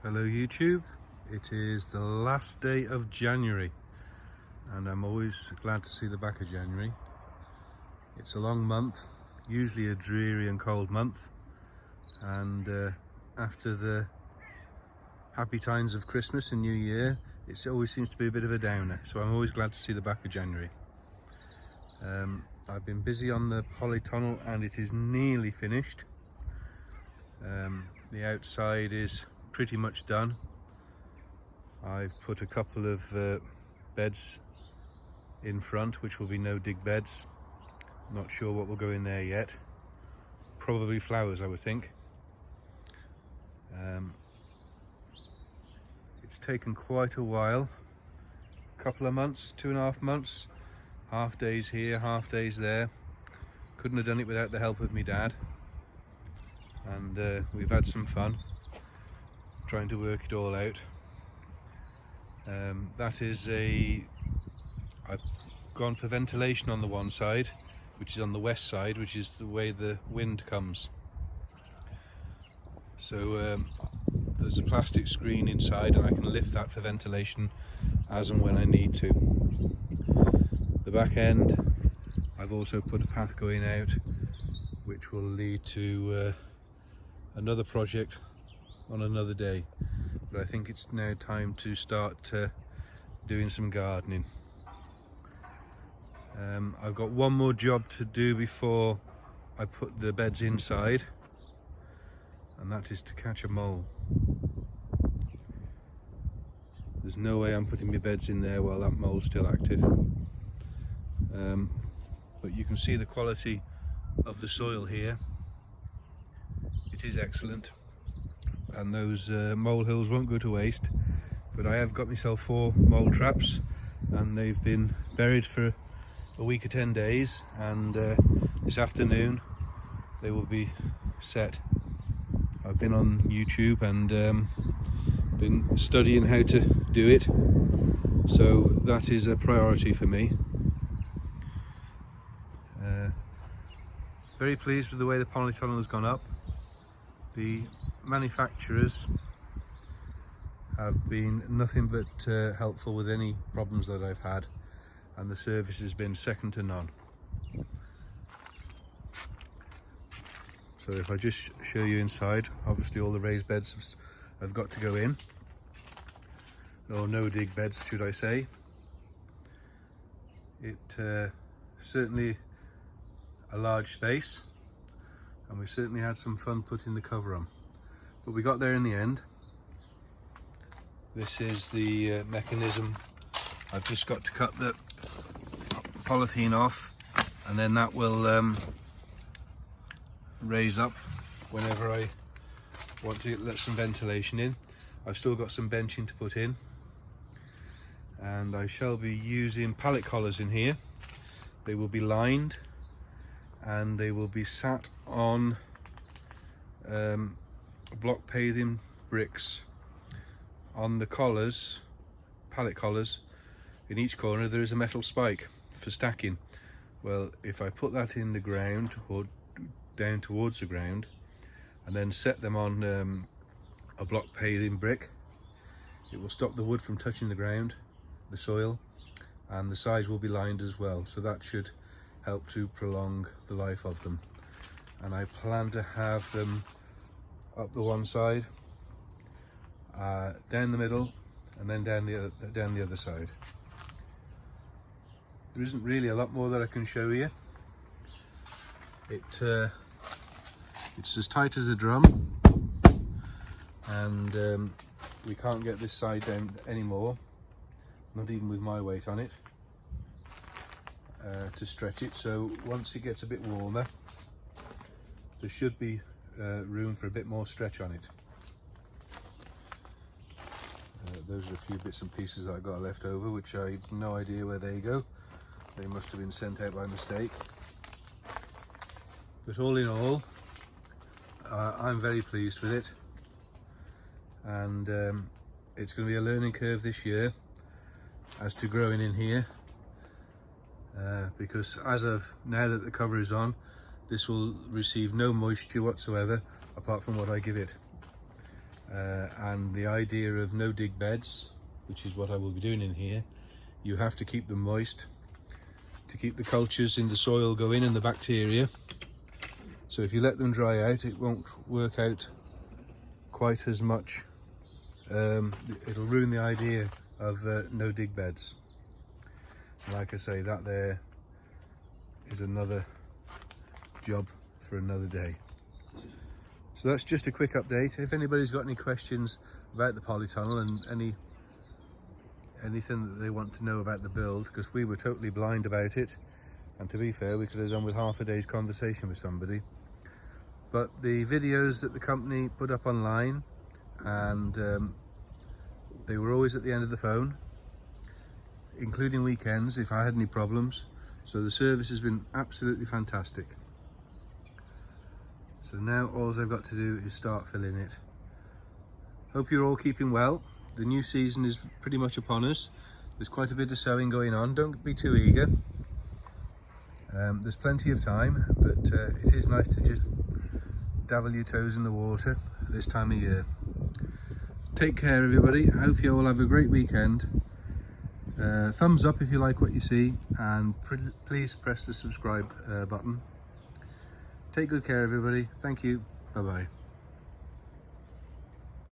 Hello YouTube, it is the last day of January and I'm always glad to see the back of January. It's a long month, usually a dreary and cold month, and after the happy times of Christmas and New Year it always seems to be a bit of a downer, so I'm always glad to see the back of January. I've been busy on the Polytunnel and it is nearly finished. The outside is pretty much done. I've put a couple of beds in front which will be no dig beds. Not sure what will go in there yet. Probably flowers, I would think. It's taken quite a while, a couple of months, 2.5 months, half days here, half days there. Couldn't have done it without the help of my dad, and we've had some fun trying to work it all out. I've gone for ventilation on the one side, which is on the west side, which is the way the wind comes. So there's a plastic screen inside and I can lift that for ventilation as and when I need to. The back end, I've also put a path going out which will lead to another project on another day, but I think it's now time to start doing some gardening. I've got one more job to do before I put the beds inside, and that is to catch a mole. There's no way I'm putting my beds in there while that mole's still active, but you can see the quality of the soil here. It is excellent, and those mole hills won't go to waste. But I have got myself 4 mole traps and they've been buried for a week or 10 days, and this afternoon they will be set. I've been on YouTube and been studying how to do it, so that is a priority for me. Very pleased with the way the Polytunnel has gone up. The manufacturers have been nothing but helpful with any problems that I've had, and the service has been second to none. So if I just show you inside, obviously all the raised beds have got to go in, or no dig beds should I say. It certainly a large space, and we certainly had some fun putting the cover on, but we got there in the end. This is the mechanism. I've just got to cut the polythene off, and then that will raise up whenever I want to let some ventilation in. I've still got some benching to put in, and I shall be using pallet collars in here. They will be lined and they will be sat on block paving bricks. On the collars, pallet collars, in each corner there is a metal spike for stacking. Well, if I put that in the ground or down towards the ground and then set them on a block paving brick, it will stop the wood from touching the ground, the soil, and the sides will be lined as well, so that should help to prolong the life of them. And I plan to have them up the one side, down the middle, and then down the other side. There isn't really a lot more that I can show you. It's as tight as a drum, and we can't get this side down anymore, not even with my weight on it, to stretch it. So once it gets a bit warmer, there should be room for a bit more stretch on it. Those are a few bits and pieces that I got left over, which I have no idea where they go. They must have been sent out by mistake. But all in all, I'm very pleased with it, and it's going to be a learning curve this year as to growing in here, because as of now that the cover is on, this will receive no moisture whatsoever apart from what I give it. and the idea of no dig beds, which is what I will be doing in here. You have to keep them moist to keep the cultures in the soil going and the bacteria. So if you let them dry out, it won't work out quite as much. It'll ruin the idea of no dig beds. Like I say, that there is another job for another day. So that's just a quick update. If anybody's got any questions about the polytunnel and anything that they want to know about the build, because we were totally blind about it, and to be fair, we could have done with half a day's conversation with somebody. But the videos that the company put up online, and they were always at the end of the phone, including weekends if I had any problems. So the service has been absolutely fantastic. So now all I've got to do is start filling it. Hope you're all keeping well. The new season is pretty much upon us. There's quite a bit of sowing going on. Don't be too eager. There's plenty of time, but it is nice to just dabble your toes in the water at this time of year. Take care, everybody. I hope you all have a great weekend. Thumbs up if you like what you see, and please press the subscribe button. Take good care, everybody. Thank you. Bye bye.